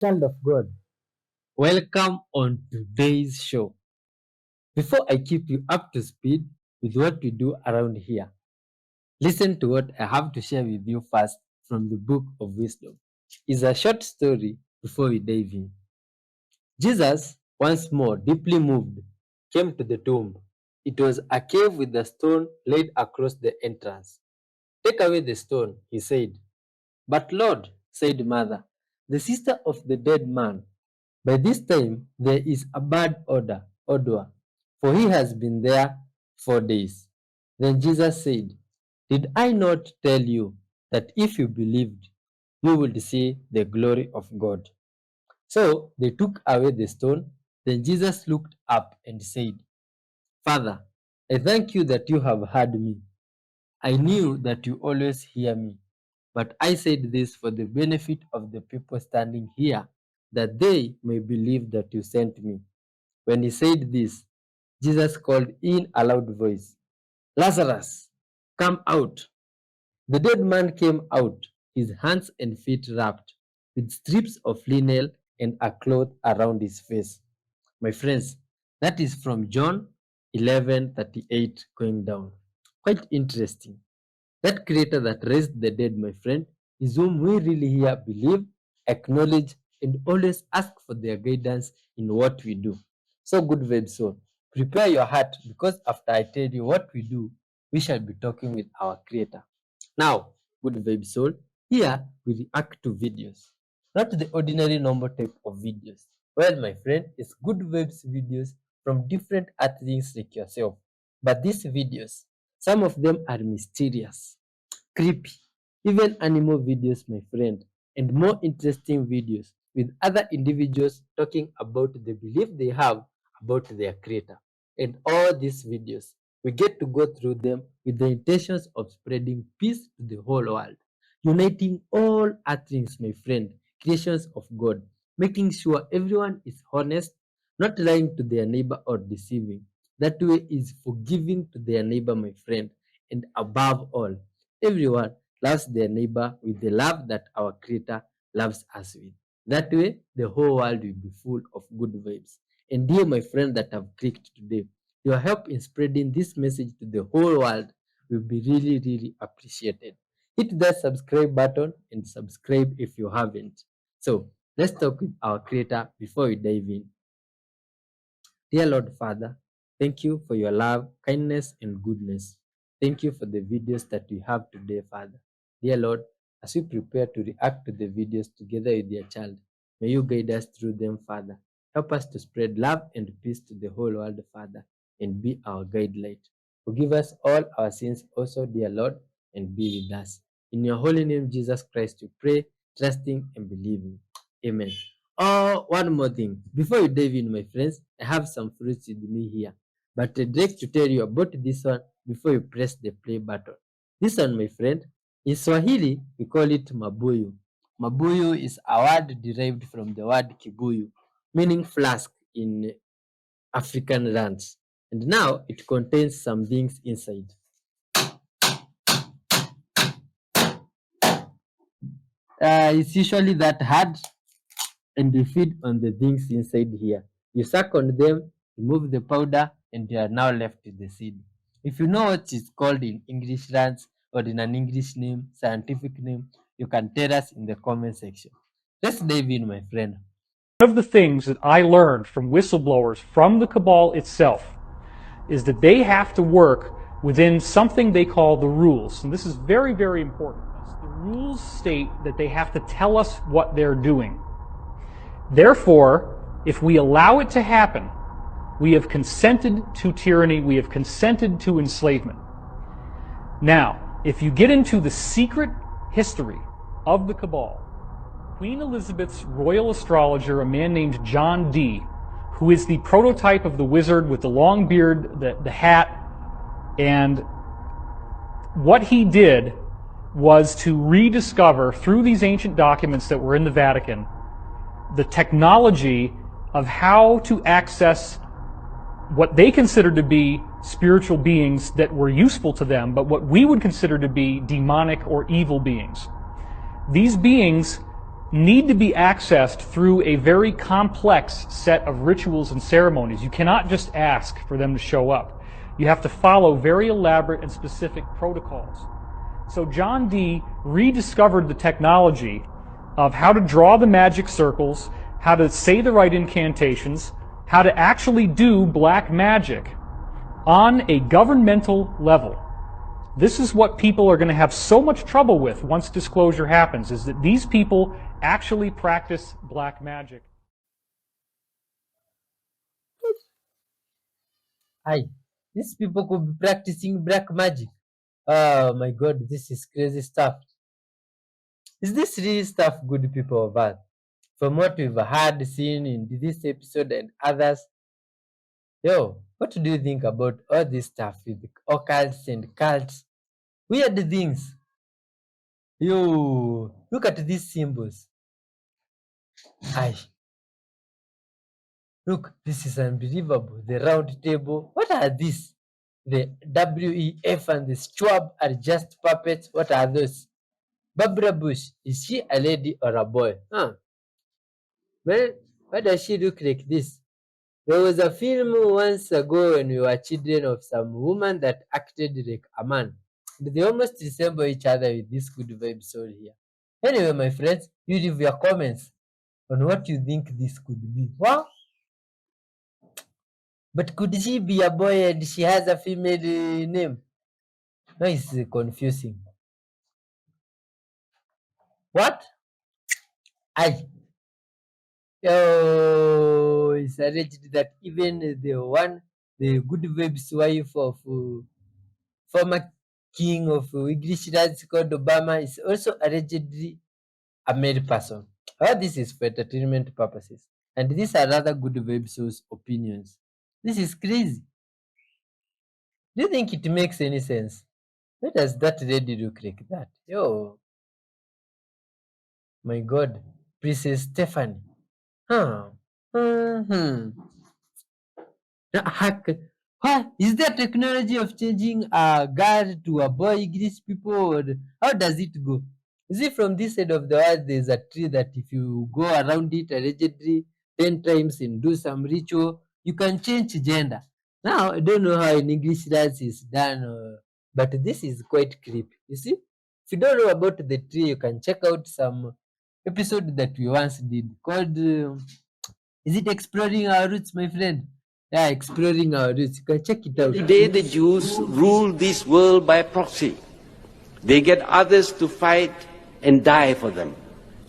Child of God, welcome on today's show. Before I keep you up to speed with what we do around here, listen to what I have to share with you first from the book of wisdom. It's a short story before we dive in. Jesus, once more deeply moved, came to the tomb. It was a cave with a stone laid across the entrance. Take away the stone, he said. But Lord, said Martha, the sister of the dead man, by this time there is a bad odor, for he has been there 4 days. Then Jesus said, did I not tell you that if you believed, you would see the glory of God? So they took away the stone. Then Jesus looked up and said, Father, I thank you that you have heard me. I knew that you always hear me, but I said this for the benefit of the people standing here, that they may believe that you sent me. When he said this, Jesus called in a loud voice, Lazarus, come out. The dead man came out, his hands and feet wrapped with strips of linen and a cloth around his face. My friends, that is from John 11:38 going down. Quite interesting. That creator that raised the dead, my friend, is whom we really here believe, acknowledge, and always ask for their guidance in what we do. So, good vibe soul, prepare your heart because after I tell you what we do, we shall be talking with our creator. Now, good vibe soul, here we react to videos, not the ordinary normal type of videos. Well, my friend, it's good vibes videos from different athletes like yourself. But these videos, some of them are mysterious, creepy, even animal videos, my friend, and more interesting videos with other individuals talking about the belief they have about their creator. And all these videos, we get to go through them with the intentions of spreading peace to the whole world, uniting all earthlings, my friend, creations of God, making sure everyone is honest, not lying to their neighbor or deceiving. That way is forgiving to their neighbor, my friend, and above all, everyone loves their neighbor with the love that our Creator loves us with. That way, the whole world will be full of good vibes. And dear my friend that have clicked today, your help in spreading this message to the whole world will be really, really appreciated. Hit that subscribe button and subscribe if you haven't. So, let's talk with our Creator before we dive in. Dear Lord Father, thank you for your love, kindness, and goodness. Thank you for the videos that we have today, Father. Dear Lord, as we prepare to react to the videos together with your child, may you guide us through them, Father. Help us to spread love and peace to the whole world, Father, and be our guide light. Forgive us all our sins also, dear Lord, and be with us. In your holy name, Jesus Christ, we pray, trusting and believing. Amen. Oh, one more thing. Before you dive in, my friends, I have some fruits with me here. But I'd like to tell you about this one before you press the play button. This one, my friend, in Swahili, we call it mabuyu. Mabuyu is a word derived from the word kibuyu, meaning flask in African lands. And now it contains some things inside. It's usually that hard and you feed on the things inside here. You suck on them, remove the powder, and you are now left with the seed. If you know what it's called in English lands or in an English name, scientific name, you can tell us in the comment section. Let's dive in, my friend. One of the things that I learned from whistleblowers from the cabal itself is that they have to work within something they call the rules. And this is very, very important. The rules state that they have to tell us what they're doing. Therefore, if we allow it to happen, we have consented to tyranny, we have consented to enslavement. Now, if you get into the secret history of the cabal, Queen Elizabeth's royal astrologer, a man named John Dee, who is the prototype of the wizard with the long beard, the hat, and what he did was to rediscover, through these ancient documents that were in the Vatican, the technology of how to access what they considered to be spiritual beings that were useful to them, but what we would consider to be demonic or evil beings. These beings need to be accessed through a very complex set of rituals and ceremonies. You cannot just ask for them to show up. You have to follow very elaborate and specific protocols. So John Dee rediscovered the technology of how to draw the magic circles, how to say the right incantations, how to actually do black magic on a governmental level. This is what people are going to have so much trouble with once disclosure happens, is that these people actually practice black magic. Hi, these people could be practicing black magic. Oh my god, this is crazy stuff. Is this real stuff, good people of Earth? From what we've heard, seen in this episode and others, yo, what do you think about all this stuff with occults and cults? Weird things. Yo, look at these symbols. Aye, look, this is unbelievable. The round table. What are these? The WEF and the Schwab are just puppets. What are those? Barbara Bush, is she a lady or a boy? Huh? Well, why does she look like this? There was a film once ago when we were children of some woman that acted like a man. And they almost resemble each other with this good vibe story here. Anyway, my friends, you leave your comments on what you think this could be. What? But could she be a boy and she has a female name? No, it's confusing. What? I. Oh, it's alleged that even the good vibes wife of former king of English lands called Obama is also allegedly a male person. All this is for entertainment purposes. And these are rather good websource opinions. This is crazy. Do you think it makes any sense? Why does that lady look like that? Yo, my God. Princess Stephanie. Huh. Hmm. Hack. What is there technology of changing a girl to a boy, English people? Or how does it go? Is it from this side of the world? There's a tree that if you go around it allegedly 10 times and do some ritual, you can change gender. Now, I don't know how in English that is done, but this is quite creepy. You see, if you don't know about the tree, you can check out some episode that we once did called is it exploring our roots, my friend? Yeah, exploring our roots. You can check it out. Today, the Jews rule this world by proxy. They get others to fight and die for them.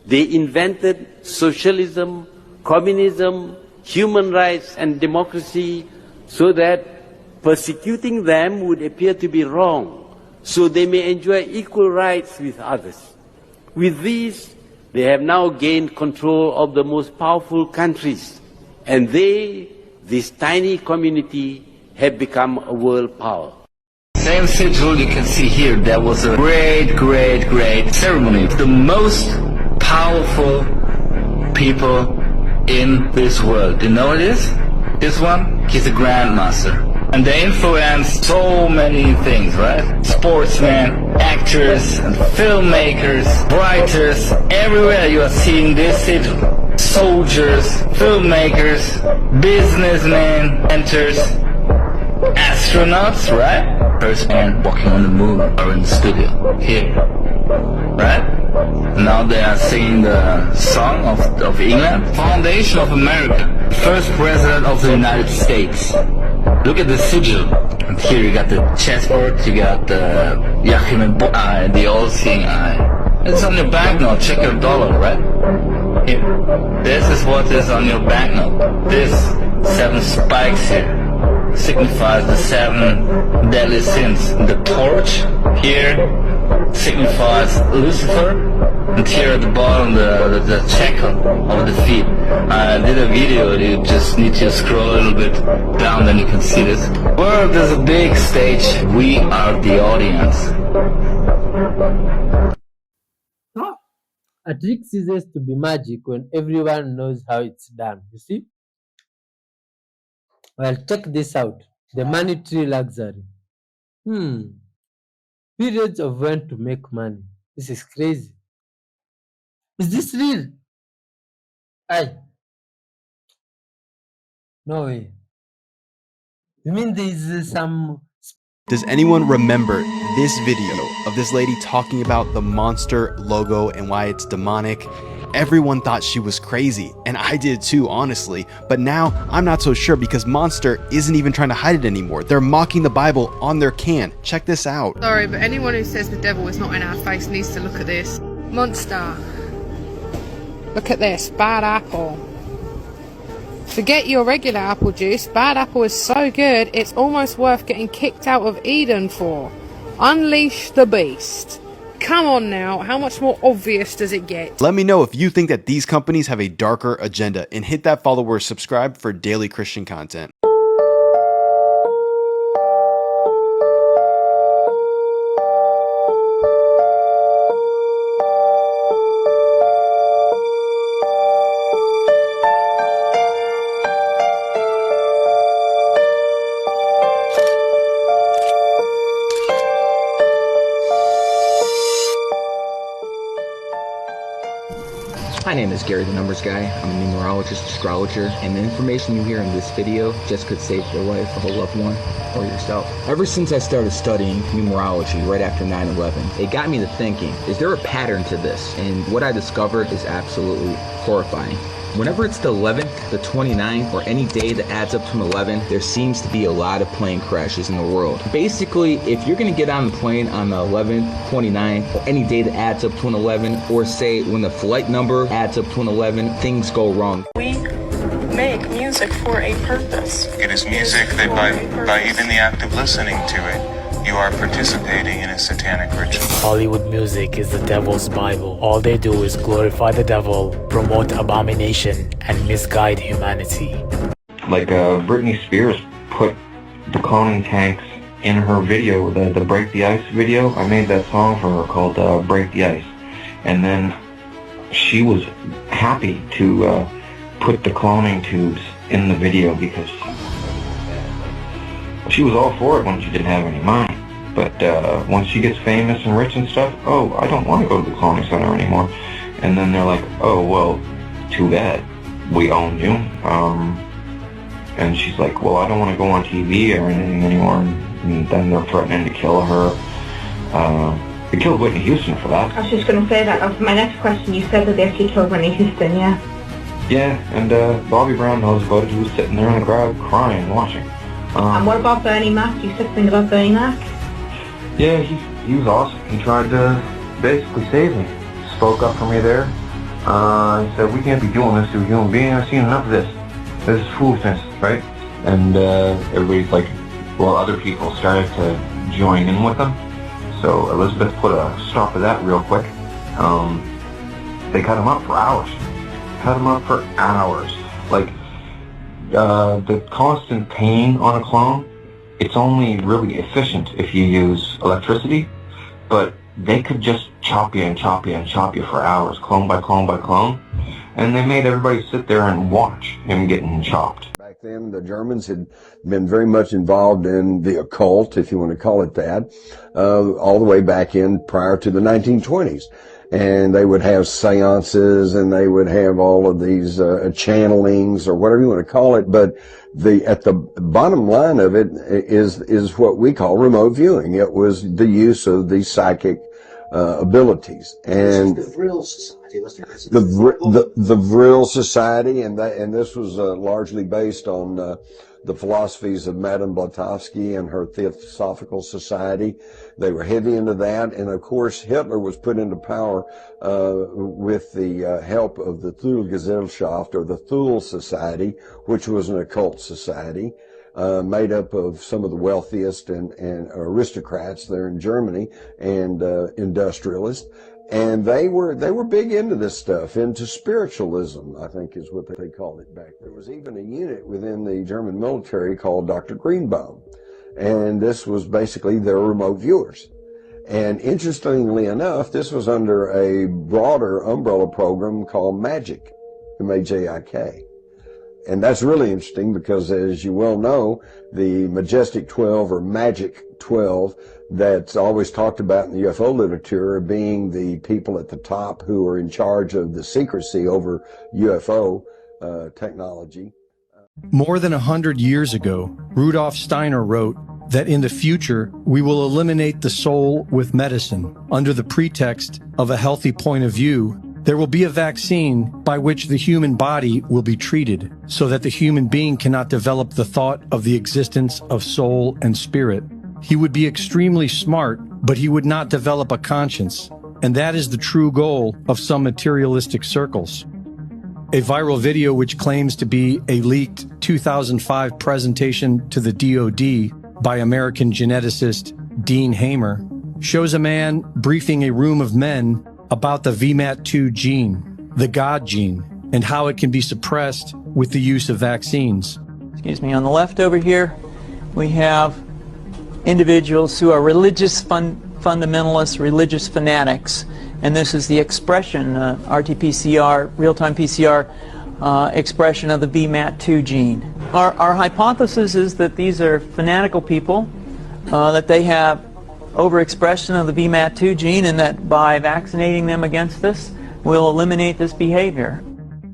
They invented socialism, communism, human rights, and democracy so that persecuting them would appear to be wrong, so they may enjoy equal rights with others. With these, they have now gained control of the most powerful countries, and they, this tiny community, have become a world power. Same sigil you can see here, there was a great ceremony. The most powerful people in this world. You know what it is? This one, he's a grandmaster. And they influence so many things, right? Sportsmen, actors, and filmmakers, writers, everywhere you are seeing this sigil. Soldiers, filmmakers, businessmen, mentors, astronauts, right? First man walking on the moon or in the studio, here, right? Now they are singing the song of England, Foundation of America, first president of the United States. Look at the sigil. And here you got the chessboard, you got the Yachim and Eye, the all-seeing eye. It's on your banknote, check your dollar, right? Here. This is what is on your banknote. This 7 spikes here signifies the 7 deadly sins. The torch here signifies Lucifer, and here at the bottom the checker of the feet. I did a video, you just need to scroll a little bit down, then you can see this. World is a big stage, we are the audience. Huh? A trick ceases to be magic when everyone knows how it's done. You see? Well, check this out. The money tree luxury. Periods of when to make money. This is crazy. Is this real? Hey, no way. You mean there's some. Does anyone remember this video of this lady talking about the monster logo and why it's demonic? Everyone thought she was crazy, and I did too, honestly. But now I'm not so sure because Monster isn't even trying to hide it anymore. They're mocking the Bible on their can. Check this out. Sorry, but anyone who says the devil is not in our face needs to look at this. Monster. Look at this. Bad apple. Forget your regular apple juice. Bad apple is so good, it's almost worth getting kicked out of Eden for. Unleash the beast. Come on now, how much more obvious does it get? Let me know if you think that these companies have a darker agenda, and hit that follow or subscribe for daily Christian content. My name is Gary the Numbers Guy. I'm a numerologist, astrologer, and the information you hear in this video just could save your life, a loved one, or yourself. Ever since I started studying numerology right after 9/11, it got me to thinking, is there a pattern to this? And what I discovered is absolutely horrifying. Whenever it's the 11th, the 29th, or any day that adds up to an 11, there seems to be a lot of plane crashes in the world. Basically, if you're going to get on the plane on the 11th, 29th, or any day that adds up to an 11, or say when the flight number adds up to an 11, things go wrong. We make music for a purpose. It is music that by even the act of listening to it, you are participating in a satanic ritual. Hollywood music is the devil's Bible. All they do is glorify the devil, promote abomination, and misguide humanity. Like Britney Spears put the cloning tanks in her video, the Break the Ice video. I made that song for her called Break the Ice. And then she was happy to put the cloning tubes in the video because she was all for it when she didn't have any money. But once she gets famous and rich and stuff, oh, I don't want to go to the cloning center anymore. And then they're like, oh, well, too bad. We own you. And she's like, well, I don't want to go on TV or anything anymore. And then they're threatening to kill her. They killed Whitney Houston for that. I was just going to say that. That was my next question. You said that they actually killed Whitney Houston, yeah? Yeah, and Bobby Brown knows about it. He was sitting there in the crowd crying, watching. And what about Bernie Mac? You said something about Bernie Mac? Yeah, he was awesome. He tried to basically save me. Spoke up for me there. He said, we can't be doing this to a human being. I've seen enough of this. This is foolishness, right? And everybody's like, well, other people started to join in with them. So Elizabeth put a stop to that real quick. They cut him up for hours. Cut him up for hours. Like, the constant pain on a clone, it's only really efficient if you use electricity, but they could just chop you and chop you and chop you for hours, clone by clone by clone, and they made everybody sit there and watch him getting chopped. Back then, the Germans had been very much involved in the occult, if you want to call it that, all the way back in prior to the 1920s. And they would have seances, and they would have all of these channelings, or whatever you want to call it. But at the bottom line of it is what we call remote viewing. It was the use of these psychic abilities, and the Vril Society. The Vril Society, and this was largely based on the philosophies of Madame Blavatsky and her Theosophical Society. They were heavy into that, and of course Hitler was put into power with the help of the Thule-Gesellschaft, or the Thule Society, which was an occult society made up of some of the wealthiest and aristocrats there in Germany, and industrialists. And they were big into this stuff, into spiritualism, I think is what they called it back then. There was even a unit within the German military called Dr. Greenbaum. And this was basically their remote viewers. And interestingly enough, this was under a broader umbrella program called MAGIK, M-A-J-I-K. And that's really interesting because, as you well know, the Majestic 12 or Magic 12 that's always talked about in the UFO literature being the people at the top who are in charge of the secrecy over UFO technology. More than 100 years ago, Rudolf Steiner wrote that in the future, we will eliminate the soul with medicine under the pretext of a healthy point of view. There will be a vaccine by which the human body will be treated so that the human being cannot develop the thought of the existence of soul and spirit. He would be extremely smart, but he would not develop a conscience. And that is the true goal of some materialistic circles. A viral video which claims to be a leaked 2005 presentation to the DoD by American geneticist Dean Hamer shows a man briefing a room of men about the VMAT2 gene, the God gene, and how it can be suppressed with the use of vaccines. Excuse me, on the left over here, we have individuals who are religious fundamentalists, religious fanatics, and this is the expression, RT-PCR, real-time PCR expression of the VMAT2 gene. Our hypothesis is that these are fanatical people, that they have overexpression of the VMAT2 gene, and that by vaccinating them against this, we'll eliminate this behavior.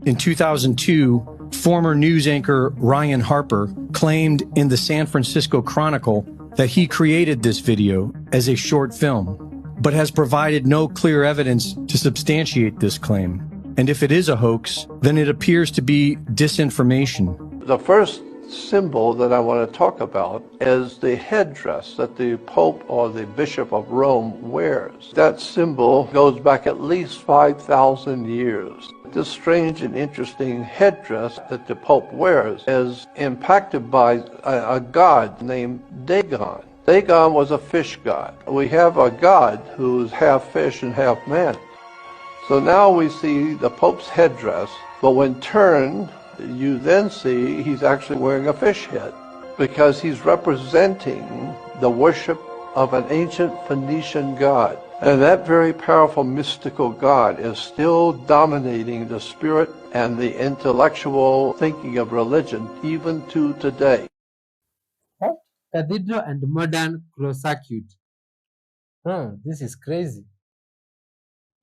In 2002, former news anchor Ryan Harper claimed in the San Francisco Chronicle that he created this video as a short film, but has provided no clear evidence to substantiate this claim. And if it is a hoax, then it appears to be disinformation. The first symbol that I want to talk about is the headdress that the Pope or the Bishop of Rome wears. That symbol goes back at least 5,000 years. This strange and interesting headdress that the Pope wears is impacted by a god named Dagon. Dagon was a fish god. We have a god who's half fish and half man. So now we see the Pope's headdress, but when turned, you then see he's actually wearing a fish head because he's representing the worship of an ancient Phoenician god. And that very powerful mystical god is still dominating the spirit and the intellectual thinking of religion even to today. Cathedral and modern cross circuit. This is crazy.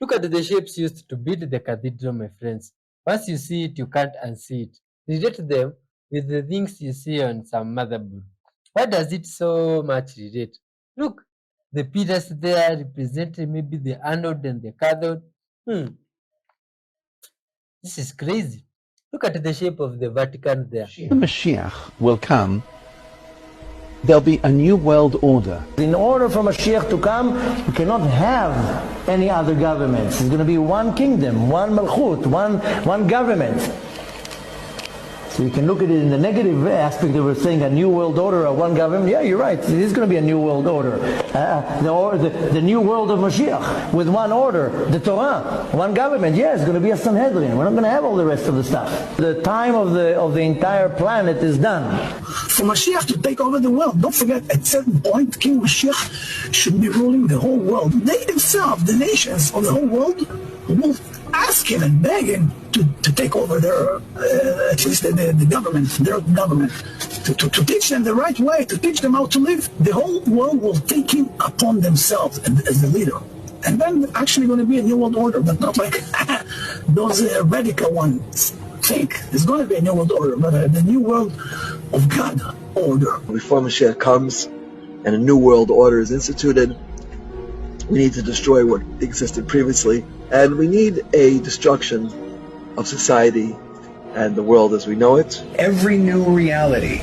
Look at the shapes used to build the cathedral, my friends. Once you see it, you can't unsee it. Relate them with the things you see on some motherboard. Why does it so much relate? Look, the pillars there representing maybe the anode and the cathode. This is crazy. Look at the shape of the Vatican there. The Mashiach will come. There'll be a new world order. In order for Mashiach to come, we cannot have any other governments. It's going to be one kingdom, one malchut, one government. So you can look at it in the negative aspect that we're saying a new world order, a one government. Yeah, you're right. It is going to be a new world order. The new world of Mashiach with one order, the Torah, one government. Yeah, it's going to be a Sanhedrin. We're not going to have all the rest of the stuff. The time of the entire planet is done. For Mashiach to take over the world, don't forget, at a certain point, King Mashiach should be ruling the whole world. They themselves, the nations of the whole world, will ask him and beg him to take over their, at least the government, their government, to teach them the right way, to teach them how to live. The whole world will take him upon themselves as the leader. And then actually going to be a new world order, but not like those radical ones think. There's going to be a new world order, but the new world of God order. Before Mashiach comes and a new world order is instituted, we need to destroy what existed previously, and we need a destruction of society and the world as we know it. Every new reality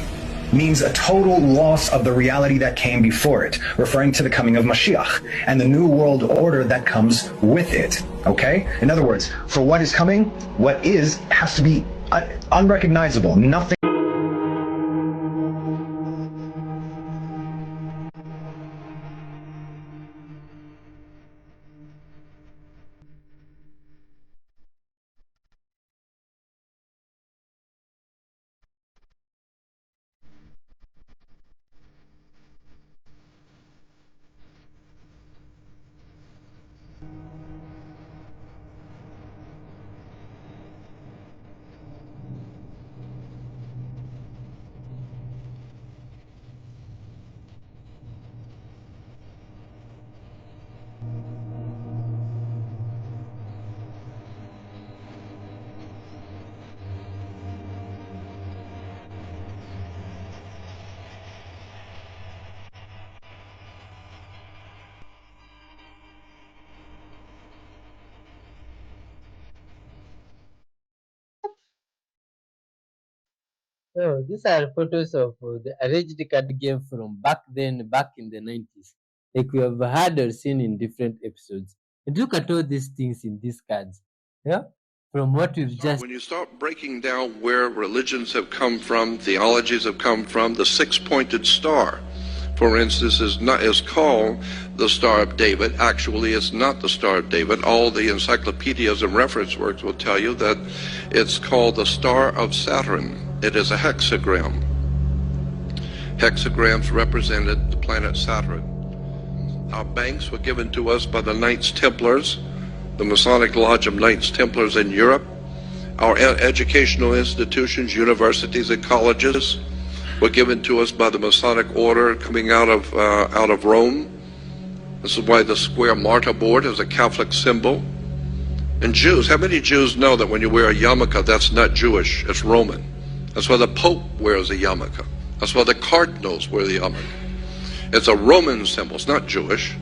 means a total loss of the reality that came before it, referring to the coming of Mashiach and the new world order that comes with it. Okay? In other words, for what is coming, what is has to be unrecognizable. Nothing. So these are photos of the arranged card game from back then, back in the 90s. Like we have heard or seen in different episodes. And look at all these things in these cards. Yeah? From what we've just When you start breaking down where religions have come from, theologies have come from, the six-pointed star, for instance, is called the Star of David. Actually, it's not the Star of David. All the encyclopedias and reference works will tell you that it's called the Star of Saturn. It is a hexagram. Hexagrams represented the planet Saturn. Our banks were given to us by the Knights Templars, the Masonic Lodge of Knights Templars in Europe. Our educational institutions, universities and colleges were given to us by the Masonic Order coming out of Rome. This is why the square martyr board is a Catholic symbol. And Jews, how many Jews know that when you wear a yarmulke, that's not Jewish, it's Roman? That's why the Pope wears a yarmulke. That's why the cardinals wear the yarmulke. It's a Roman symbol, it's not Jewish.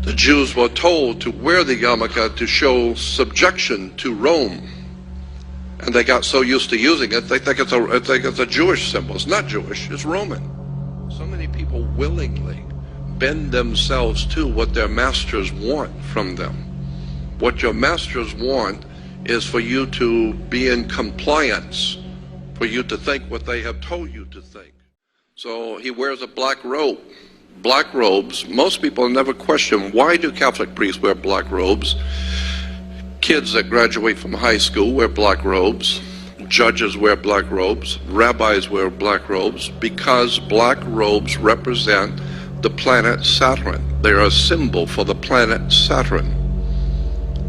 The Jews were told to wear the yarmulke to show subjection to Rome. And they got so used to using it, they think it's a Jewish symbol. It's not Jewish, it's Roman. So many people willingly bend themselves to what their masters want from them. What your masters want is for you to be in compliance, for you to think what they have told you to think. So he wears a black robe. Black robes, most people never question, why do Catholic priests wear black robes? Kids that graduate from high school wear black robes. Judges wear black robes. Rabbis wear black robes because black robes represent the planet Saturn. They are a symbol for the planet Saturn.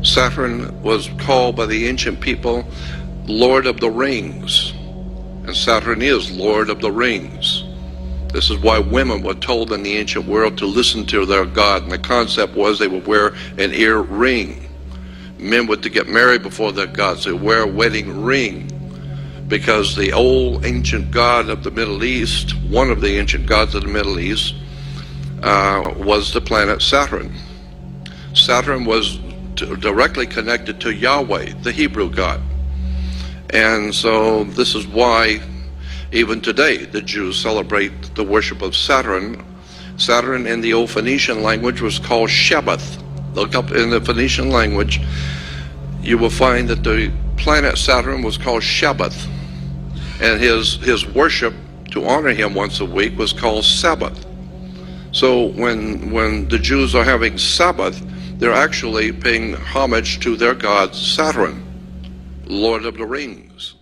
Saturn was called by the ancient people Lord of the Rings. And Saturn is Lord of the Rings. This is why women were told in the ancient world to listen to their God. And the concept was they would wear an ear ring. Men were to get married before their gods. They wear a wedding ring because the old ancient god of the Middle East, one of the ancient gods of the Middle East, was the planet Saturn. Saturn was directly connected to Yahweh, the Hebrew God. And so this is why even today the Jews celebrate the worship of Saturn. Saturn in the old Phoenician language was called Shabbath. Look up in the Phoenician language, you will find that the planet Saturn was called Shabbath, and his worship to honor him once a week was called Sabbath. So when the Jews are having Sabbath, they're actually paying homage to their god Saturn, Lord of the Rings.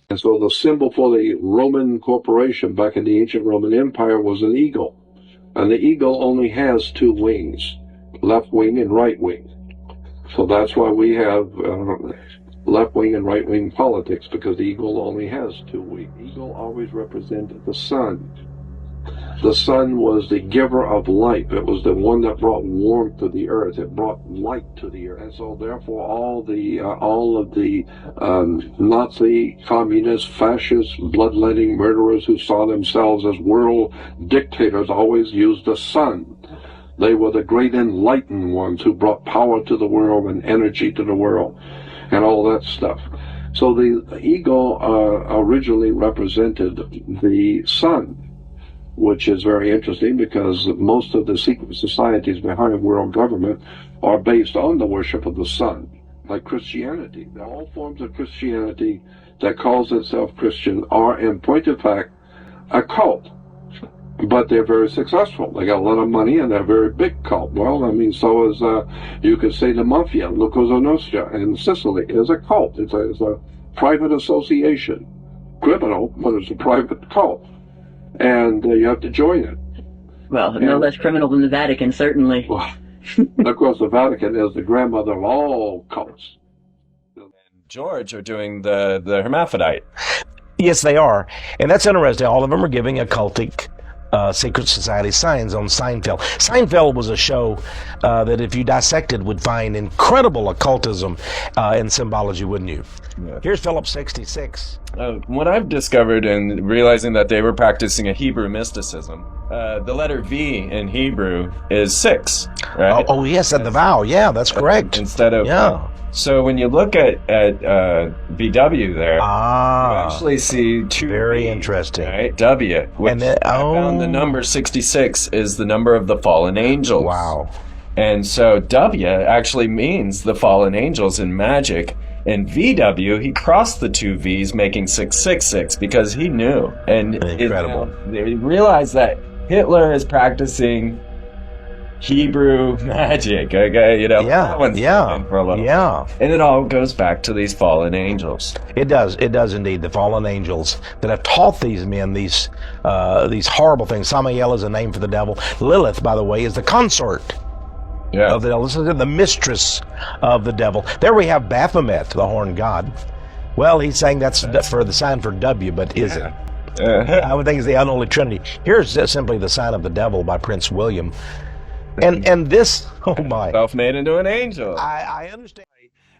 And so the symbol for the Roman corporation back in the ancient Roman Empire was an eagle, and the eagle only has two wings, left wing and right wing. So that's why we have left wing and right wing politics, because the eagle only has two wings. The eagle always represented the sun. The sun was the giver of life. It was the one that brought warmth to the earth. It brought light to the earth. And so therefore all of the Nazi, communist, fascist, bloodletting murderers who saw themselves as world dictators always used the sun. They were the great enlightened ones who brought power to the world and energy to the world and all that stuff. So the eagle originally represented the sun, which is very interesting because most of the secret societies behind world government are based on the worship of the sun, like Christianity. All forms of Christianity that calls itself Christian are, in point of fact, a cult. But they're very successful. They got a lot of money and they're a very big cult. Well, I mean, so is, you could say the mafia, La Cosa Nostra in Sicily is a cult. It's a private association. Criminal, but it's a private cult. And you have to join it. Well, no less criminal than the Vatican, certainly. Well, of course, the Vatican is the grandmother of all cults. George are doing the hermaphrodite. Yes, they are. And that's interesting. All of them are giving occultic secret society signs on Seinfeld. Seinfeld was a show that if you dissected would find incredible occultism and symbology, wouldn't you? Yeah. Here's Philip 66. What I've discovered in realizing that they were practicing a Hebrew mysticism, the letter V in Hebrew is 6, right? Oh yes, and the vowel. Yeah, that's correct. Instead of So when you look at VW there, you actually see two. Very interesting. Right? W. Which And then, I found the number 66 is the number of the fallen angels. Wow. And so W actually means the fallen angels in magic. And VW, he crossed the two V's, making 666 because he knew. And incredible. They realized that Hitler is practicing Hebrew magic. Okay, you know, that one's for a little. Yeah. And it all goes back to these fallen angels. It does indeed. The fallen angels that have taught these men these horrible things. Samael is a name for the devil. Lilith, by the way, is the consort of the devil. This is the mistress of the devil. There we have Baphomet, the horned god. Well, he's saying that's for the sign for W, but is it? I would think it's the unholy trinity. Here's simply the sign of the devil by Prince William. And this, oh my. Self-made into an angel. I understand.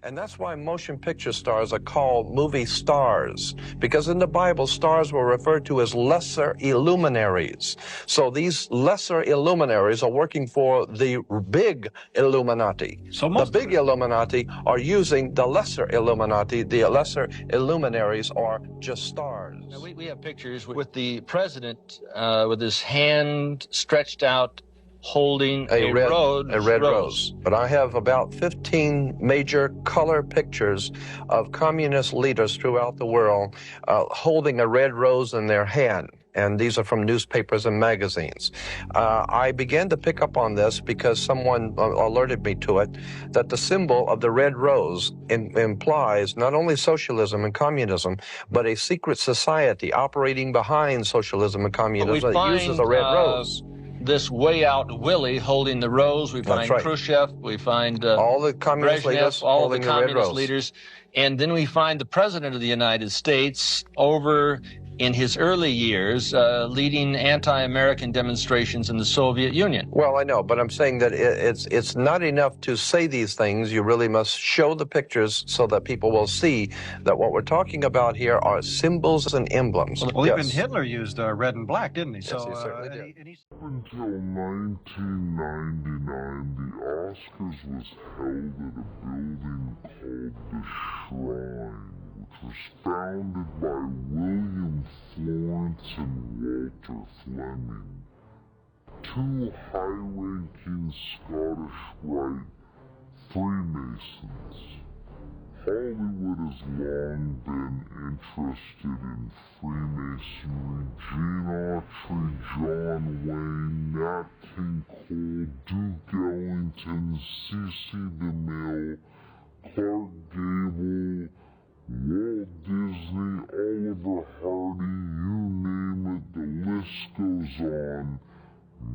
And that's why motion picture stars are called movie stars, because in the Bible, stars were referred to as lesser illuminaries. So these lesser illuminaries are working for the big Illuminati. So the big Illuminati are using the lesser Illuminati. The lesser illuminaries are just stars. Now we have pictures with the president with his hand stretched out, holding a red rose. But I have about 15 major color pictures of communist leaders throughout the world holding a red rose in their hand. And these are from newspapers and magazines. I began to pick up on this because someone alerted me to it, that the symbol of the red rose implies not only socialism and communism, but a secret society operating behind socialism and communism that uses a red rose. This way out Willie holding the rose. We find Khrushchev. We find all the communist leaders, all the communist leaders, and then we find the president of the United States over in his early years leading anti-American demonstrations in the Soviet Union. Well, I know, but I'm saying that it's not enough to say these things. You really must show the pictures so that people will see that what we're talking about here are symbols and emblems. Well, even Hitler used red and black, didn't he? Yes, he certainly did. Until 1999, the Oscars was held at a building called the Shrine, which was founded by William Florence and Walter Fleming, two high-ranking Scottish Rite Freemasons. Hollywood has long been interested in Freemasonry. Gene Autry, John Wayne, Nat King Cole, Duke Ellington, C.C. DeMille, Clark Gable, Walt Disney, Oliver Hardy, you name it, the list goes on.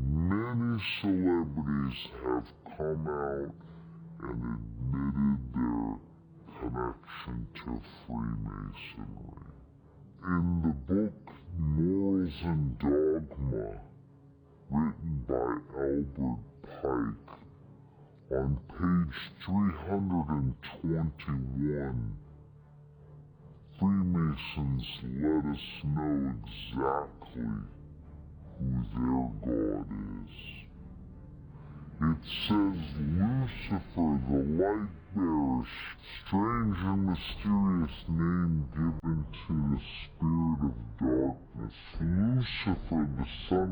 Many celebrities have come out and admitted their connection to Freemasonry. In the book Morals and Dogma, written by Albert Pike, on page 321, Freemasons let us know exactly who their God is. It says Lucifer, the light bearer, strange and mysterious name given to the spirit of darkness. Lucifer, the son